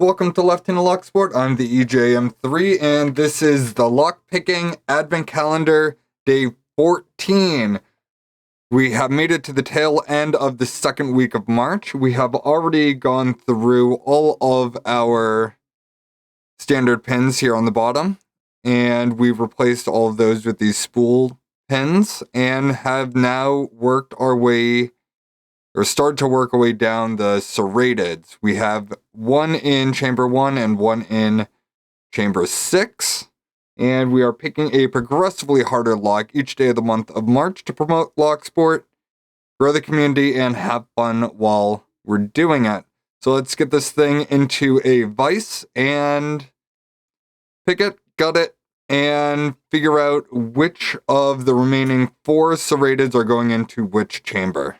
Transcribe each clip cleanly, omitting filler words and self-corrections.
Welcome to Left Handed Lock Sport. I'm the EJM3, and this is the Lockpicking Advent Calendar Day 14. We have made it to the tail end of the second week of March. We have already gone through all of our standard pins here on the bottom, and we've replaced all of those with these spool pins, and have now worked our way or start to work our way down the serrated. We have one in chamber 1 and one in chamber 6. And we are picking a progressively harder lock each day of the month of March to promote lock sport, grow the community, and have fun while we're doing it. So let's get this thing into a vise and pick it, gut it, and figure out which of the remaining 4 serrateds are going into which chamber.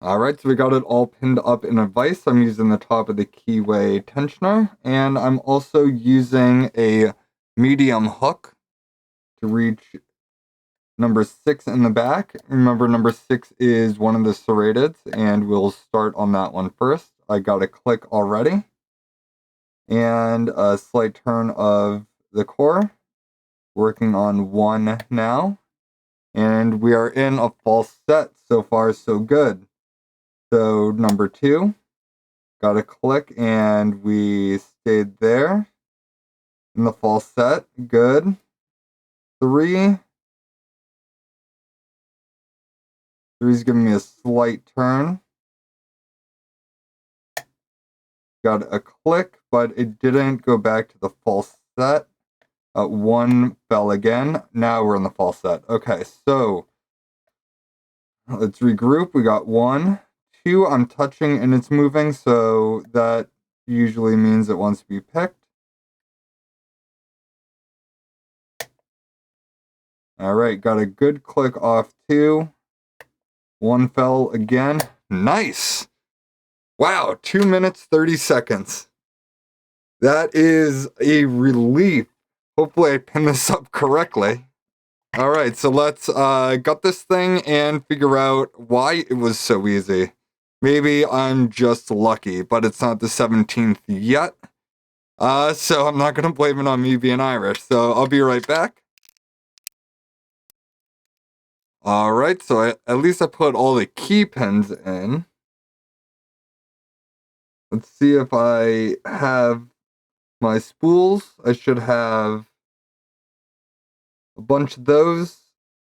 Alright, so we got it all pinned up in a vise. I'm using the top of the keyway tensioner, and I'm also using a medium hook to reach number 6 in the back. Remember, number 6 is one of the serrateds, and we'll start on that one first. I got a click already, and a slight turn of the core. Working on 1 now, and we are in a false set. So far, so good. So number 2, got a click, and we stayed there in the false set. Good. 3. 3's giving me a slight turn. Got a click, but it didn't go back to the false set. 1 fell again. Now we're in the false set. Okay, so let's regroup. We got 1. 2, I'm touching and it's moving, so that usually means it wants to be picked. Alright, got a good click off 2. 1 fell again. Nice! Wow, 2 minutes, 30 seconds. That is a relief. Hopefully I pin this up correctly. Alright, so let's gut this thing and figure out why it was so easy. Maybe I'm just lucky, but it's not the 17th yet. So I'm not going to blame it on me being Irish. So I'll be right back. Alright, so at least I put all the key pins in. Let's see if I have my spools. I should have a bunch of those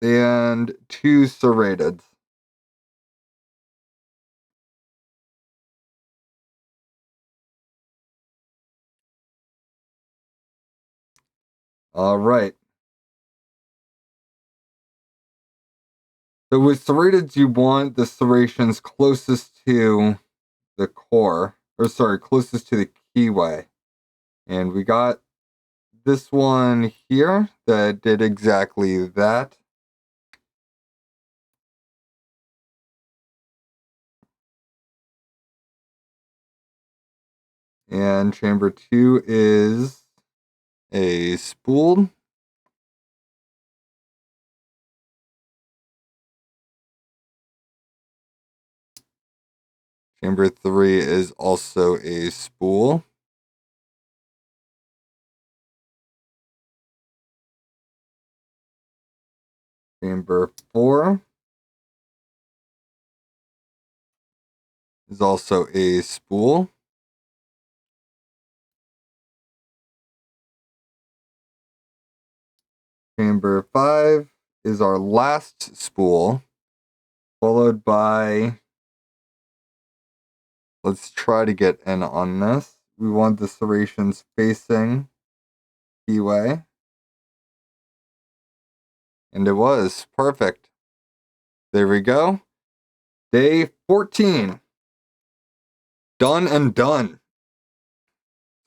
and 2 serrated. Alright. So with serrated, you want the serrations closest to the core, or sorry, closest to the keyway. And we got this one here that did exactly that. And chamber 2 is a spooled. Chamber 3 is also a spool. Chamber 4 is also a spool. Chamber 5 is our last spool, followed by, let's try to get in on this. We want the serrations facing keyway. And it was perfect. There we go. Day 14. Done and done.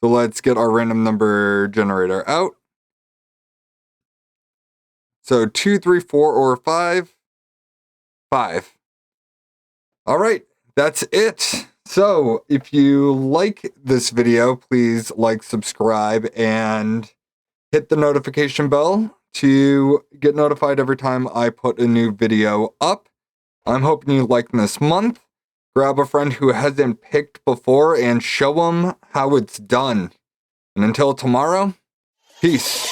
So let's get our random number generator out. So 2, 3, 4, or 5. 5. All right, that's it. So if you like this video, please like, subscribe, and hit the notification bell to get notified every time I put a new video up. I'm hoping you like this month. grab a friend who hasn't picked before, and show them how it's done. And until tomorrow, peace.